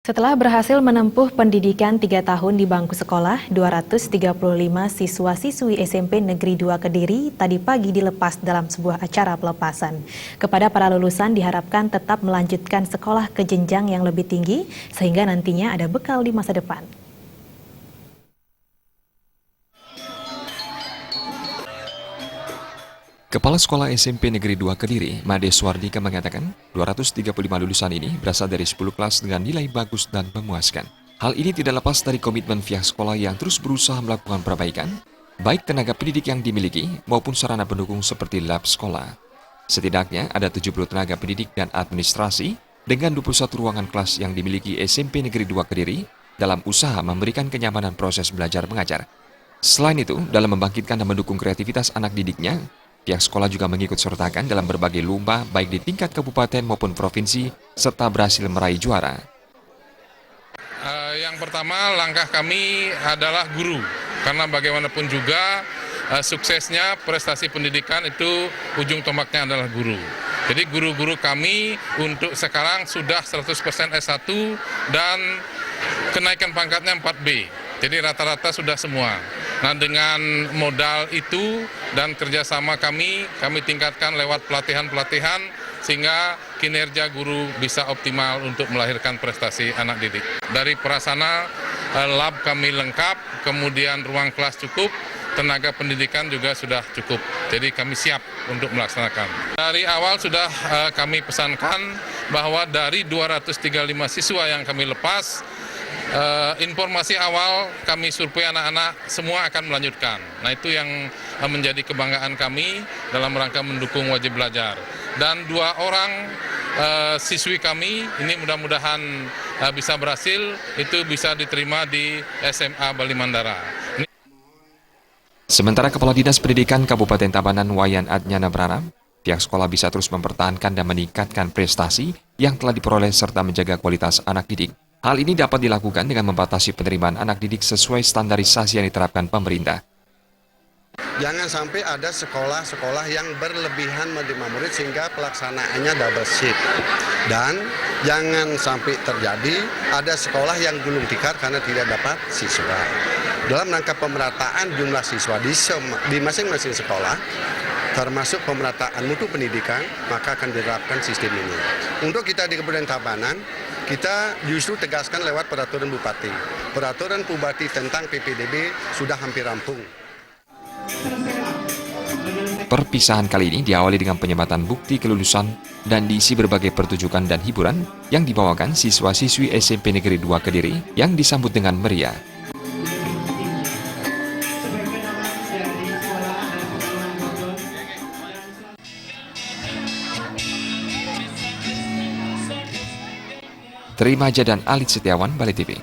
Setelah berhasil menempuh pendidikan 3 tahun di bangku sekolah, 235 siswa-siswi SMP Negeri 2 Kediri tadi pagi dilepas dalam sebuah acara pelepasan. Kepada para lulusan diharapkan tetap melanjutkan sekolah ke jenjang yang lebih tinggi, sehingga nantinya ada bekal di masa depan. Kepala Sekolah SMP Negeri 2 Kediri, Made Swardika mengatakan, 235 lulusan ini berasal dari 10 kelas dengan nilai bagus dan memuaskan. Hal ini tidak lepas dari komitmen pihak sekolah yang terus berusaha melakukan perbaikan, baik tenaga pendidik yang dimiliki maupun sarana pendukung seperti lab sekolah. Setidaknya ada 70 tenaga pendidik dan administrasi dengan 21 ruangan kelas yang dimiliki SMP Negeri 2 Kediri dalam usaha memberikan kenyamanan proses belajar mengajar. Selain itu, dalam membangkitkan dan mendukung kreativitas anak didiknya, pihak sekolah juga mengikut sertakan dalam berbagai lomba baik di tingkat kabupaten maupun provinsi serta berhasil meraih juara. Yang pertama langkah kami adalah guru, karena bagaimanapun juga suksesnya prestasi pendidikan itu ujung tombaknya adalah guru. Jadi guru-guru kami untuk sekarang sudah 100% S1 dan kenaikan pangkatnya 4B. Jadi rata-rata sudah semua. Nah, dengan modal itu dan kerjasama kami tingkatkan lewat pelatihan-pelatihan sehingga kinerja guru bisa optimal untuk melahirkan prestasi anak didik. Dari prasarana lab kami lengkap, kemudian ruang kelas cukup, tenaga pendidikan juga sudah cukup. Jadi kami siap untuk melaksanakan. Dari awal sudah kami pesankan bahwa dari 235 siswa yang kami lepas, informasi awal kami survei anak-anak semua akan melanjutkan. Nah, itu yang menjadi kebanggaan kami dalam rangka mendukung wajib belajar. Dan 2 orang siswi kami ini mudah-mudahan bisa berhasil, itu bisa diterima di SMA Bali Mandara. Sementara Kepala Dinas Pendidikan Kabupaten Tabanan Wayan Adnyana berharap pihak sekolah bisa terus mempertahankan dan meningkatkan prestasi yang telah diperoleh serta menjaga kualitas anak didik. Hal ini dapat dilakukan dengan membatasi penerimaan anak didik sesuai standarisasi yang diterapkan pemerintah. Jangan sampai ada sekolah-sekolah yang berlebihan menerima murid sehingga pelaksanaannya double shift. Dan jangan sampai terjadi ada sekolah yang gulung tikar karena tidak dapat siswa. Dalam rangka pemerataan jumlah siswa di masing-masing sekolah, termasuk pemerataan mutu pendidikan, maka akan diterapkan sistem ini. Untuk kita di Kabupaten Tabanan, kita justru tegaskan lewat peraturan Bupati. Peraturan Bupati tentang PPDB sudah hampir rampung. Perpisahan kali ini diawali dengan penyematan bukti kelulusan dan diisi berbagai pertunjukan dan hiburan yang dibawakan siswa-siswi SMP Negeri 2 Kediri yang disambut dengan meriah. Terima Aja dan Alit Setiawan, Bali TV.